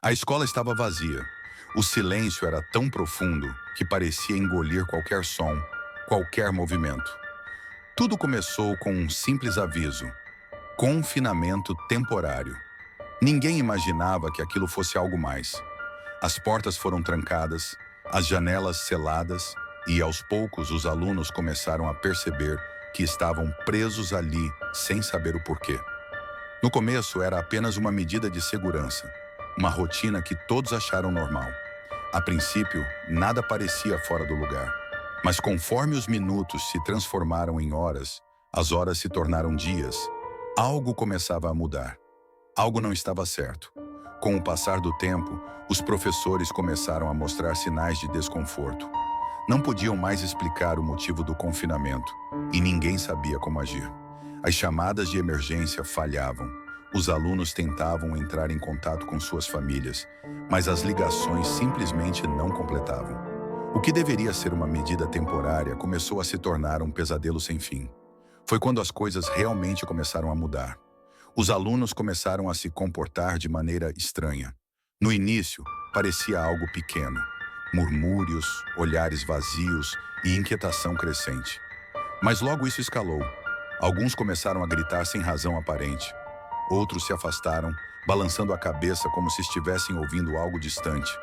A escola estava vazia. O silêncio era tão profundo que parecia engolir qualquer som, qualquer movimento. Tudo começou com um simples aviso: confinamento temporário. Ninguém imaginava que aquilo fosse algo mais. As portas foram trancadas, as janelas seladas e, aos poucos, os alunos começaram a perceber que estavam presos ali sem saber o porquê. No começo, era apenas uma medida de segurança, uma rotina que todos acharam normal. A princípio, nada parecia fora do lugar. Mas conforme os minutos se transformaram em horas, as horas se tornaram dias, algo começava a mudar. Algo não estava certo. Com o passar do tempo, os professores começaram a mostrar sinais de desconforto. Não podiam mais explicar o motivo do confinamento e ninguém sabia como agir. As chamadas de emergência falhavam. Os alunos tentavam entrar em contato com suas famílias, mas as ligações simplesmente não completavam. O que deveria ser uma medida temporária começou a se tornar um pesadelo sem fim. Foi quando as coisas realmente começaram a mudar. Os alunos começaram a se comportar de maneira estranha. No início, parecia algo pequeno. Murmúrios, olhares vazios e inquietação crescente. Mas logo isso escalou. Alguns começaram a gritar sem razão aparente. Outros se afastaram, balançando a cabeça como se estivessem ouvindo algo distante.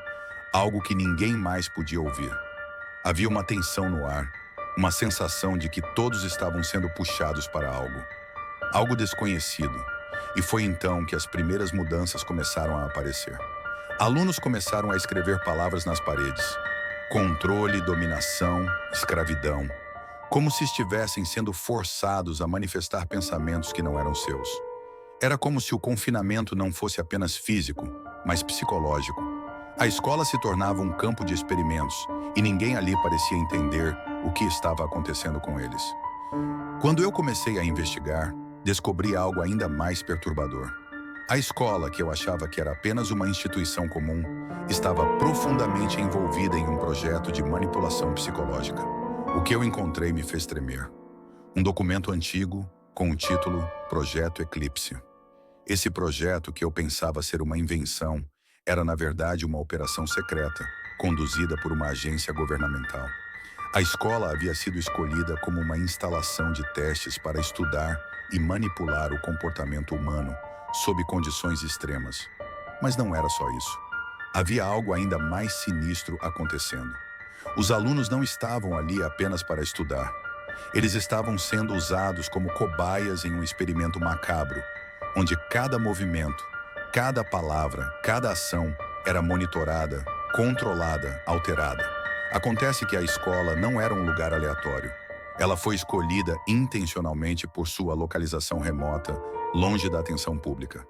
Algo que ninguém mais podia ouvir. Havia uma tensão no ar, uma sensação de que todos estavam sendo puxados para algo. Algo desconhecido. E foi então que as primeiras mudanças começaram a aparecer. Alunos começaram a escrever palavras nas paredes. Controle, dominação, escravidão. Como se estivessem sendo forçados a manifestar pensamentos que não eram seus. Era como se o confinamento não fosse apenas físico, mas psicológico. A escola se tornava um campo de experimentos e ninguém ali parecia entender o que estava acontecendo com eles. Quando eu comecei a investigar, descobri algo ainda mais perturbador. A escola, que eu achava que era apenas uma instituição comum, estava profundamente envolvida em um projeto de manipulação psicológica. O que eu encontrei me fez tremer. Um documento antigo com o título Projeto Eclipse. Esse projeto, que eu pensava ser uma invenção, era na verdade uma operação secreta, conduzida por uma agência governamental. A escola havia sido escolhida como uma instalação de testes para estudar e manipular o comportamento humano sob condições extremas. Mas não era só isso. Havia algo ainda mais sinistro acontecendo. Os alunos não estavam ali apenas para estudar. Eles estavam sendo usados como cobaias em um experimento macabro, onde cada movimento, cada palavra, cada ação era monitorada, controlada, alterada. Acontece que a escola não era um lugar aleatório. Ela foi escolhida intencionalmente por sua localização remota, longe da atenção pública.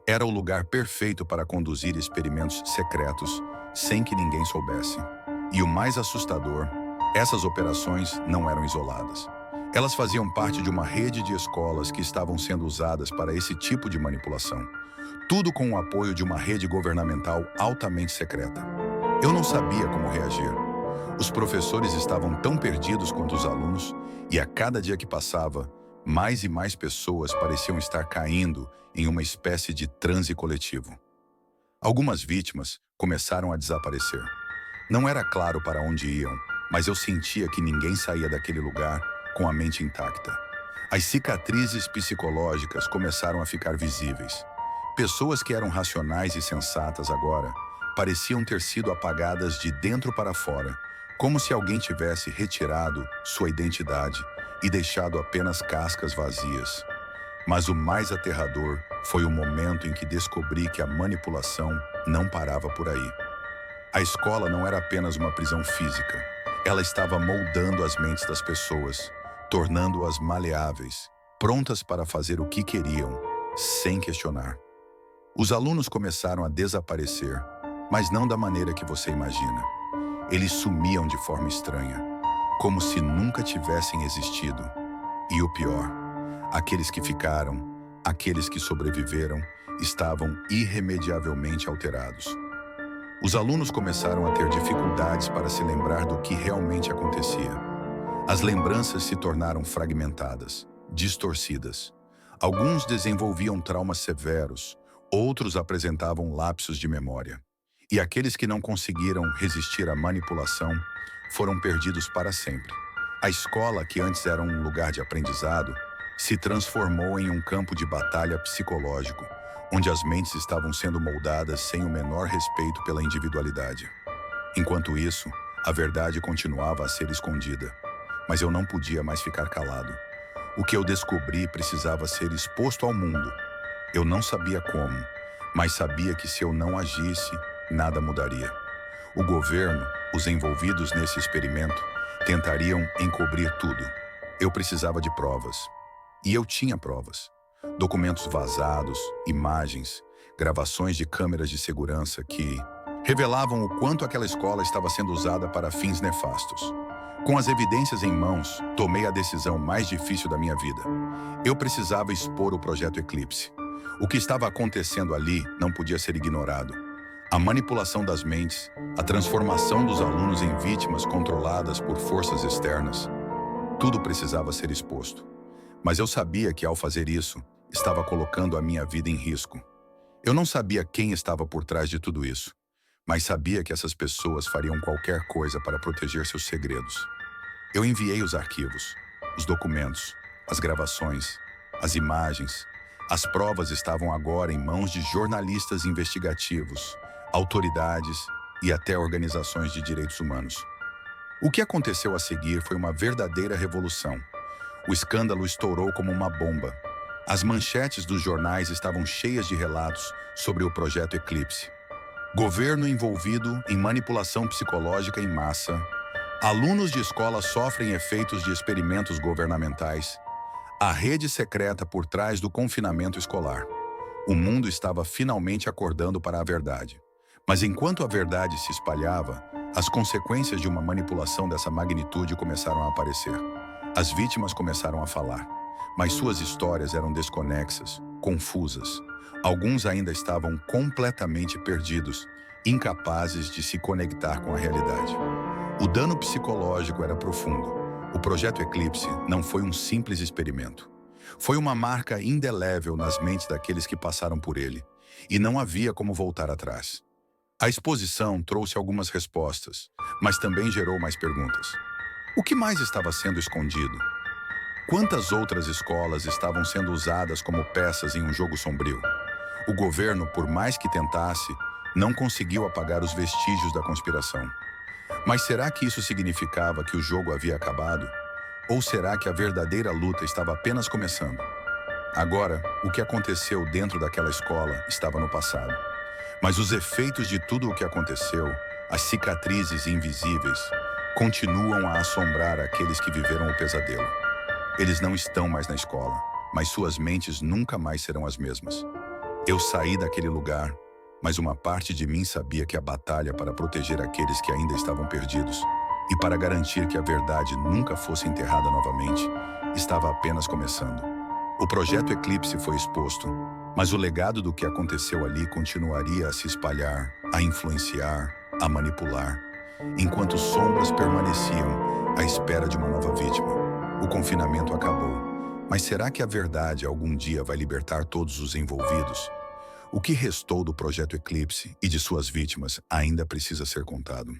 Era o lugar perfeito para conduzir experimentos secretos, sem que ninguém soubesse. E o mais assustador, essas operações não eram isoladas. Elas faziam parte de uma rede de escolas que estavam sendo usadas para esse tipo de manipulação. Tudo com o apoio de uma rede governamental altamente secreta. Eu não sabia como reagir. Os professores estavam tão perdidos quanto os alunos, e a cada dia que passava, mais e mais pessoas pareciam estar caindo em uma espécie de transe coletivo. Algumas vítimas começaram a desaparecer. Não era claro para onde iam, mas eu sentia que ninguém saía daquele lugar com a mente intacta. As cicatrizes psicológicas começaram a ficar visíveis. Pessoas que eram racionais e sensatas agora pareciam ter sido apagadas de dentro para fora, como se alguém tivesse retirado sua identidade e deixado apenas cascas vazias. Mas o mais aterrador foi o momento em que descobri que a manipulação não parava por aí. A escola não era apenas uma prisão física. Ela estava moldando as mentes das pessoas, tornando-as maleáveis, prontas para fazer o que queriam, sem questionar. Os alunos começaram a desaparecer, mas não da maneira que você imagina. Eles sumiam de forma estranha, como se nunca tivessem existido. E o pior, aqueles que ficaram, aqueles que sobreviveram, estavam irremediavelmente alterados. Os alunos começaram a ter dificuldades para se lembrar do que realmente acontecia. As lembranças se tornaram fragmentadas, distorcidas. Alguns desenvolviam traumas severos, Outros apresentavam lapsos de memória. E aqueles que não conseguiram resistir à manipulação foram perdidos para sempre. A escola, que antes era um lugar de aprendizado, se transformou em um campo de batalha psicológico, onde as mentes estavam sendo moldadas sem o menor respeito pela individualidade. Enquanto isso, a verdade continuava a ser escondida, mas eu não podia mais ficar calado. O que eu descobri precisava ser exposto ao mundo. Eu não sabia como, mas sabia que se eu não agisse, nada mudaria. O governo, os envolvidos nesse experimento, tentariam encobrir tudo. Eu precisava de provas. E eu tinha provas. Documentos vazados, imagens, gravações de câmeras de segurança que revelavam o quanto aquela escola estava sendo usada para fins nefastos. Com as evidências em mãos, tomei a decisão mais difícil da minha vida. Eu precisava expor o Projeto Eclipse. O que estava acontecendo ali não podia ser ignorado. A manipulação das mentes, a transformação dos alunos em vítimas controladas por forças externas, tudo precisava ser exposto. Mas eu sabia que, ao fazer isso, estava colocando a minha vida em risco. Eu não sabia quem estava por trás de tudo isso, mas sabia que essas pessoas fariam qualquer coisa para proteger seus segredos. Eu enviei os arquivos, os documentos, as gravações, as imagens. As provas estavam agora em mãos de jornalistas investigativos, autoridades e até organizações de direitos humanos. O que aconteceu a seguir foi uma verdadeira revolução. O escândalo estourou como uma bomba. As manchetes dos jornais estavam cheias de relatos sobre o Projeto Eclipse. Governo envolvido em manipulação psicológica em massa. Alunos de escola sofrem efeitos de experimentos governamentais. A rede secreta por trás do confinamento escolar. O mundo estava finalmente acordando para a verdade. Mas enquanto a verdade se espalhava, as consequências de uma manipulação dessa magnitude começaram a aparecer. As vítimas começaram a falar, mas suas histórias eram desconexas, confusas. Alguns ainda estavam completamente perdidos, incapazes de se conectar com a realidade. O dano psicológico era profundo. O Projeto Eclipse não foi um simples experimento. Foi uma marca indelével nas mentes daqueles que passaram por ele, e não havia como voltar atrás. A exposição trouxe algumas respostas, mas também gerou mais perguntas. O que mais estava sendo escondido? Quantas outras escolas estavam sendo usadas como peças em um jogo sombrio? O governo, por mais que tentasse, não conseguiu apagar os vestígios da conspiração. Mas será que isso significava que o jogo havia acabado? Ou será que a verdadeira luta estava apenas começando? Agora, o que aconteceu dentro daquela escola estava no passado. Mas os efeitos de tudo o que aconteceu, as cicatrizes invisíveis, continuam a assombrar aqueles que viveram o pesadelo. Eles não estão mais na escola, mas suas mentes nunca mais serão as mesmas. Eu saí daquele lugar, mas uma parte de mim sabia que a batalha para proteger aqueles que ainda estavam perdidos e para garantir que a verdade nunca fosse enterrada novamente, estava apenas começando. O Projeto Eclipse foi exposto, mas o legado do que aconteceu ali continuaria a se espalhar, a influenciar, a manipular, enquanto sombras permaneciam à espera de uma nova vítima. O confinamento acabou, mas será que a verdade algum dia vai libertar todos os envolvidos? O que restou do Projeto Eclipse e de suas vítimas ainda precisa ser contado.